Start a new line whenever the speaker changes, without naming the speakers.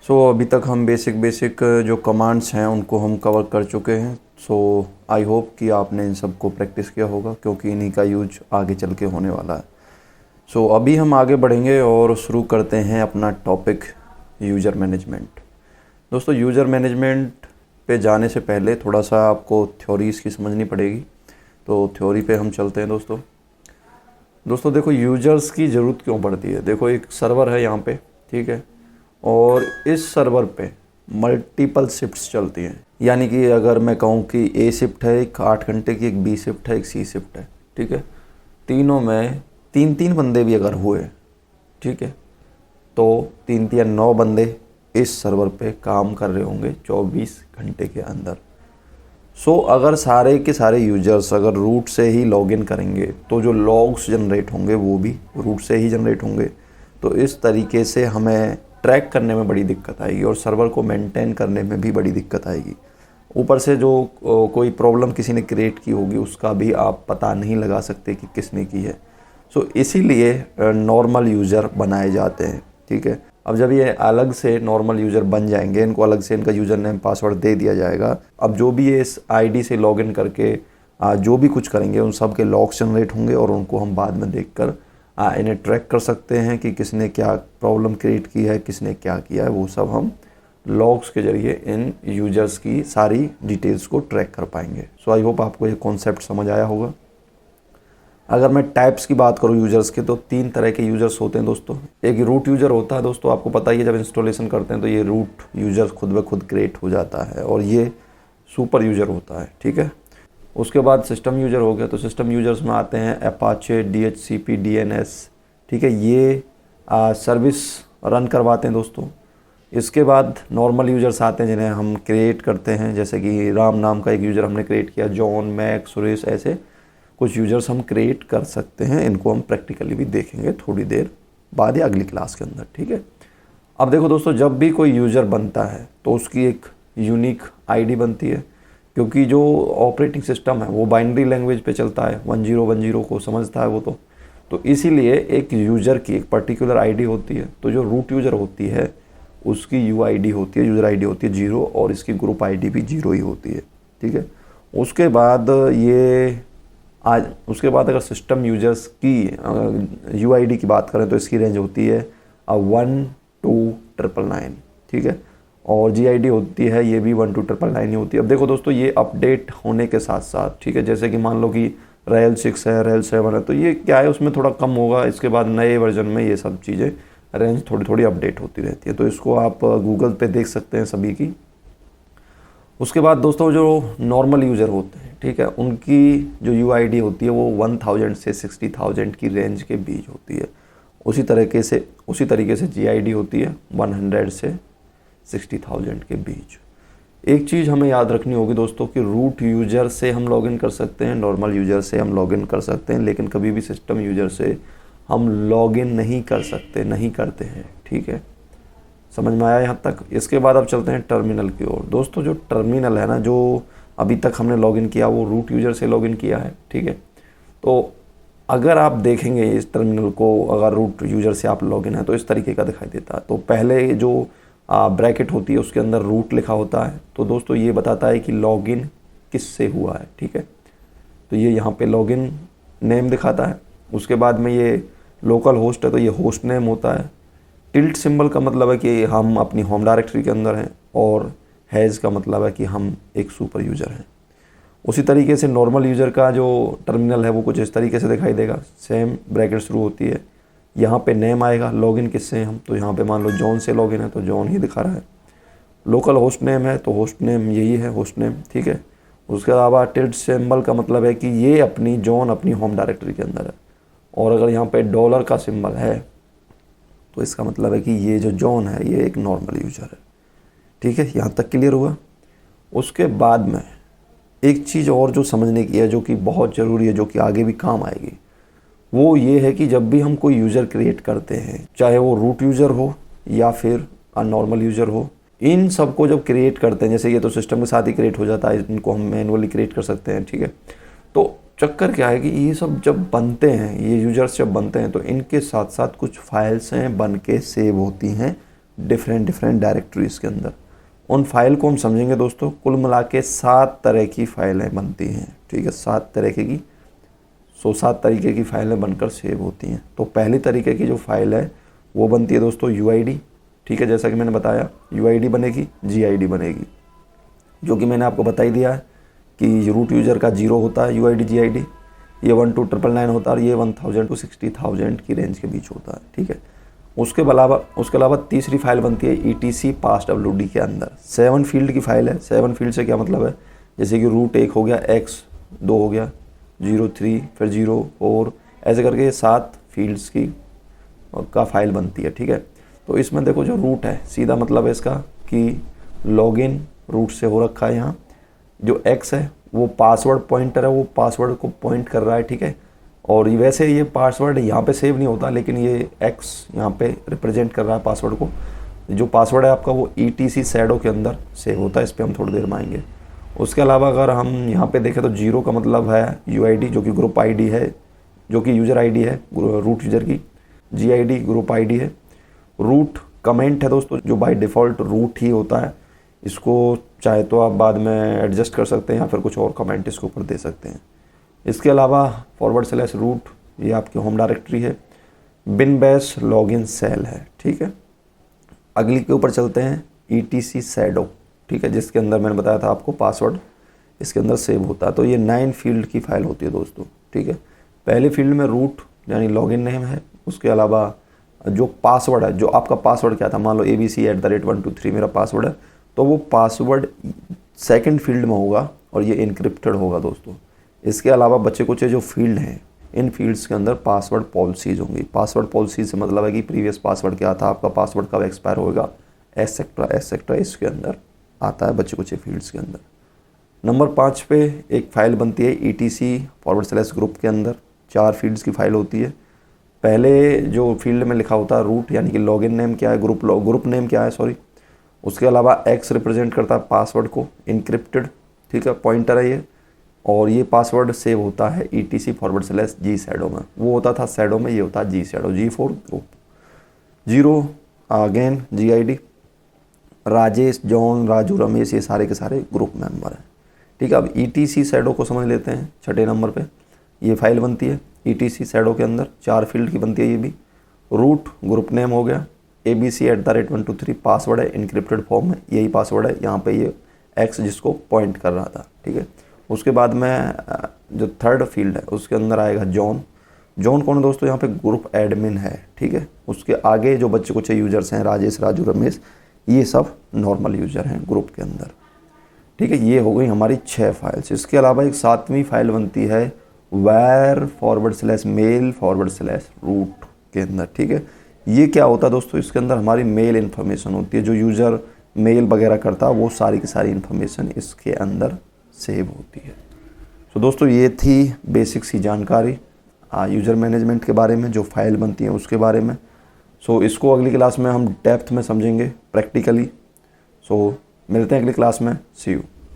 अभी तक हम बेसिक जो कमांड्स हैं उनको हम कवर कर चुके हैं। आई होप कि आपने इन सब को प्रैक्टिस किया होगा, क्योंकि इन्हीं का यूज आगे चल के होने वाला है। अभी हम आगे बढ़ेंगे और शुरू करते हैं अपना टॉपिक यूज़र मैनेजमेंट। दोस्तों, यूज़र मैनेजमेंट पे जाने से पहले थोड़ा सा आपको थ्योरीज़ की समझनी पड़ेगी। तो थ्योरी पे हम चलते हैं। दोस्तों देखो, यूज़र्स की ज़रूरत क्यों पड़ती है। देखो, एक सर्वर है यहाँ पे, ठीक है, और इस सर्वर पे मल्टीपल शिफ्ट्स चलती हैं। यानी कि अगर मैं कहूँ कि ए शिफ्ट है एक 8 घंटे की, एक बी शिफ्ट है, एक सी शिफ्ट है, ठीक है, तीनों में 3-3 बंदे भी अगर हुए, ठीक है, तो 3 या 9 बंदे इस सर्वर पे काम कर रहे होंगे 24 घंटे के अंदर। अगर सारे के सारे यूजर्स अगर रूट से ही लॉगिन करेंगे तो जो लॉग्स जनरेट होंगे वो भी रूट से ही जनरेट होंगे। तो इस तरीके से हमें ट्रैक करने में बड़ी दिक्कत आएगी और सर्वर को मेंटेन करने में भी बड़ी दिक्कत आएगी। ऊपर से जो कोई प्रॉब्लम किसी ने क्रिएट की होगी उसका भी आप पता नहीं लगा सकते कि किसने की है। इसीलिए नॉर्मल यूज़र बनाए जाते हैं, ठीक है। अब जब ये अलग से नॉर्मल यूज़र बन जाएंगे, इनको अलग से इनका यूज़र नेम पासवर्ड दे दिया जाएगा। अब जो भी ये इस आईडी से लॉगिन करके जो भी कुछ करेंगे उन सब के लॉग्स जनरेट होंगे और उनको हम बाद में देखकर इन्हें ट्रैक कर सकते हैं कि किसने क्या प्रॉब्लम क्रिएट की है, किसने क्या किया है। वो सब हम लॉग्स के ज़रिए इन यूजर्स की सारी डिटेल्स को ट्रैक कर पाएंगे। आई होप आपको ये कॉन्सेप्ट समझ आया होगा। अगर मैं टाइप्स की बात करूँ यूज़र्स के, तो 3 तरह के यूज़र्स होते हैं दोस्तों। एक रूट यूज़र होता है दोस्तों, आपको पता ही है, जब इंस्टॉलेशन करते हैं तो ये रूट यूज़र खुद ब खुद क्रिएट हो जाता है और ये सुपर यूज़र होता है, ठीक है। उसके बाद सिस्टम यूज़र हो गया। तो सिस्टम यूज़र्स में आते हैं अपाचे, DHCP, DNS, ठीक है, ये सर्विस रन करवाते हैं दोस्तों। इसके बाद नॉर्मल यूज़र्स आते हैं जिन्हें हम क्रिएट करते हैं, जैसे कि राम नाम का एक यूज़र हमने क्रिएट किया, जॉन, मैक, सुरेश, ऐसे कुछ यूज़र्स हम क्रिएट कर सकते हैं। इनको हम प्रैक्टिकली भी देखेंगे थोड़ी देर बाद या अगली क्लास के अंदर, ठीक है। अब देखो दोस्तों, जब भी कोई यूज़र बनता है तो उसकी एक यूनिक आईडी बनती है, क्योंकि जो ऑपरेटिंग सिस्टम है वो बाइनरी लैंग्वेज पे चलता है, 1010 को समझता है वो। तो इसीलिए एक यूज़र की एक पर्टिकुलर आईडी होती है। तो जो रूट यूज़र होती है उसकी यूआईडी होती है, यूज़र आईडी होती है 0, और इसकी ग्रुप आईडी भी 0 ही होती है, ठीक है। उसके बाद अगर सिस्टम यूजर्स की यूआईडी की बात करें तो इसकी रेंज होती है 1-2-999, ठीक है, और जीआईडी होती है ये भी 1-2-999 ही होती है। अब देखो दोस्तों, ये अपडेट होने के साथ साथ, ठीक है, जैसे कि मान लो कि रेल 6 है, रेल 7 है, तो ये क्या है, उसमें थोड़ा कम होगा। इसके बाद नए वर्जन में ये सब चीज़ें रेंज थोड़ी थोड़ी अपडेट होती रहती है। तो इसको आप गूगल पे देख सकते हैं सभी की। उसके बाद दोस्तों, जो नॉर्मल यूज़र होते हैं, ठीक है, उनकी जो यूआईडी होती है वो 1000 से 60,000 की रेंज के बीच होती है। उसी तरीके से जीआईडी होती है 100 से 60,000 के बीच। एक चीज़ हमें याद रखनी होगी दोस्तों कि रूट यूज़र से हम लॉगिन कर सकते हैं, नॉर्मल यूज़र से हम लॉगिन कर सकते हैं, लेकिन कभी भी सिस्टम यूज़र से हम लॉगिन नहीं कर सकते, नहीं करते हैं, ठीक है। समझ में आया यहाँ तक। इसके बाद अब चलते हैं टर्मिनल की ओर। दोस्तों, जो टर्मिनल है ना, जो अभी तक हमने लॉगिन किया वो रूट यूज़र से लॉगिन किया है, ठीक है। तो अगर आप देखेंगे इस टर्मिनल को, अगर रूट यूज़र से आप लॉगिन है तो इस तरीके का दिखाई देता है। तो पहले जो ब्रैकेट होती है उसके अंदर रूट लिखा होता है। तो दोस्तों, ये बताता है कि लॉगिन किससे हुआ है, ठीक है। तो ये यहाँ पे लॉगिन नेम दिखाता है। उसके बाद में ये लोकल होस्ट है तो ये होस्ट नेम होता है। टिल्ट सिंबल का मतलब है कि हम अपनी होम डायरेक्टरी के अंदर हैं, और हैज़ का मतलब है कि हम एक सुपर यूज़र हैं। उसी तरीके से नॉर्मल यूज़र का जो टर्मिनल है वो कुछ इस तरीके से दिखाई देगा। सेम ब्रैकेट शुरू होती है, यहाँ पे नेम आएगा, लॉगिन किससे हैं हम, तो यहाँ पे मान लो जॉन से लॉगिन है तो जॉन ही दिखा रहा है। लोकल होस्ट नेम है तो होस्ट नेम यही है, होस्ट नेम, ठीक है। उसके अलावा टिल्ट सिंबल का मतलब है कि ये जॉन अपनी होम डायरेक्टरी के अंदर है, और अगर यहाँ पे डॉलर का सिंबल है तो इसका मतलब है कि ये जो जॉन है ये एक नॉर्मल यूज़र है, ठीक है। यहाँ तक क्लियर हुआ। उसके बाद में एक चीज़ और जो समझने की है, जो कि बहुत ज़रूरी है, जो कि आगे भी काम आएगी, वो ये है कि जब भी हम कोई यूज़र क्रिएट करते हैं, चाहे वो रूट यूज़र हो या फिर नॉर्मल यूज़र हो, इन सब को जब क्रिएट करते हैं, जैसे ये तो सिस्टम के साथ ही क्रिएट हो जाता है, इनको हम मैनुअली क्रिएट कर सकते हैं, ठीक है। तो चक्कर क्या है कि ये सब जब बनते हैं, ये यूजर्स जब बनते हैं तो इनके साथ साथ कुछ फाइल्स हैं बन के सेव होती हैं डिफरेंट डिफरेंट डायरेक्टरीज के अंदर। उन फाइल को हम समझेंगे दोस्तों। कुल मिला के 7 तरह की फाइलें बनती हैं, ठीक है, 7 तरीके की। 7 तरीके की फाइलें बनकर सेव होती हैं। तो पहली तरीके की जो फाइल है वो बनती है दोस्तों UID, ठीक है, जैसा कि मैंने बताया UID बनेगी, GID बनेगी, जो कि मैंने आपको बता ही दिया है कि रूट यूज़र का 0 होता है UID GID, ये 1 to 999 होता है, और ये 1000 to 60,000 की रेंज के बीच होता है, ठीक है। उसके अलावा तीसरी फाइल बनती है ETC passwd के अंदर। 7 फील्ड की फाइल है। 7 फील्ड से क्या मतलब है, जैसे कि रूट 1 हो गया, X 2 हो गया, 0 3, फिर 0 4, ऐसे करके 7 फील्ड्स की का फाइल बनती है, ठीक है। तो इसमें देखो जो रूट है, सीधा मतलब है इसका कि लॉगिन रूट से हो रखा है। यहाँ जो X है वो पासवर्ड पॉइंटर है, वो पासवर्ड को पॉइंट कर रहा है, ठीक है। और वैसे ये पासवर्ड यहाँ पे सेव नहीं होता, लेकिन ये X यहाँ पे रिप्रेजेंट कर रहा है पासवर्ड को। जो पासवर्ड है आपका वो ETC शैडो के अंदर सेव होता है। इस पर हम थोड़ी देर में आएंगे। उसके अलावा अगर हम यहाँ पे देखें तो 0 का मतलब है UID, जो कि ग्रुप ID है, जो कि यूज़र ID है रूट यूज़र की। GID ग्रुप ID है। रूट कमेंट है दोस्तों, जो बाय डिफ़ॉल्ट रूट ही होता है। इसको चाहे तो आप बाद में एडजस्ट कर सकते हैं या फिर कुछ और कमेंट इसके ऊपर दे सकते हैं। इसके अलावा /रूट ये आपकी होम डायरेक्टरी है। बिन बैश लॉगिन सेल है, ठीक है। अगली के ऊपर चलते हैं ETC शैडो, ठीक है, जिसके अंदर मैंने बताया था आपको पासवर्ड इसके अंदर सेव होता है। तो ये 9 फील्ड की फाइल होती है दोस्तों, ठीक है। पहले फील्ड में रूट यानी लॉगिन नेम है। उसके अलावा जो पासवर्ड है, जो आपका पासवर्ड क्या था, मान लो ABC@123 मेरा पासवर्ड है, तो वो पासवर्ड सेकंड फील्ड में होगा और ये इनक्रिप्टेड होगा दोस्तों। इसके अलावा बच्चे कुछ जो फील्ड हैं, इन फील्ड्स के अंदर पासवर्ड पॉलिसीज होंगी। पासवर्ड पॉलिसी से मतलब है कि प्रीवियस पासवर्ड क्या था, आपका पासवर्ड कब एक्सपायर होगा, एटसेट्रा इसके अंदर आता है बच्चे कुछ फील्ड्स के अंदर। नंबर 5 पे एक फ़ाइल बनती है ETC/ग्रुप के अंदर। 4 फील्ड्स की फाइल होती है। पहले जो फील्ड में लिखा होता है रूट यानी कि लॉगिन नेम क्या है, ग्रुप नेम क्या है, सॉरी। उसके अलावा X रिप्रेजेंट करता है पासवर्ड को, इनक्रिप्टेड, ठीक है, पॉइंटर है ये। और ये पासवर्ड सेव होता है ETC/G शैडो में। वो होता था शैडो में, ये होता है G shadow, G4 group. 0 again GID, Rajesh, John, Raju, Ramesh, ये सारे के सारे ग्रुप मेंबर हैं, ठीक है। अब ETC शैडो को समझ लेते हैं। 6ठे नंबर पे ये फाइल बनती है ETC शैडो के अंदर। 4 फील्ड की बनती है ये भी। रूट ग्रुप नेम हो गया, ABC@123 पासवर्ड है इनक्रिप्टेड फॉर्म में, यही पासवर्ड है यहाँ पे ये X जिसको पॉइंट कर रहा था, ठीक है। उसके बाद में जो थर्ड फील्ड है उसके अंदर आएगा जॉन। जॉन कौन है दोस्तों, यहाँ पे ग्रुप एडमिन है, ठीक है। उसके आगे जो बच्चे कुछ यूजर्स हैं, राजेश, राजू, रमेश, ये सब नॉर्मल यूजर हैं ग्रुप के अंदर, ठीक है। ये हो गई हमारी 6 फाइल्स। इसके अलावा एक 7वीं फाइल बनती है var/mail/root के अंदर, ठीक है। ये क्या होता है दोस्तों, इसके अंदर हमारी मेल इन्फॉर्मेशन होती है। जो यूज़र मेल वगैरह करता है वो सारी की सारी इन्फॉर्मेशन इसके अंदर सेव होती है। तो दोस्तों ये थी बेसिक सी जानकारी यूज़र मैनेजमेंट के बारे में, जो फाइल बनती हैं उसके बारे में। सो इसको अगली क्लास में हम डेप्थ में समझेंगे प्रैक्टिकली। सो मिलते हैं अगली क्लास में। सी यू।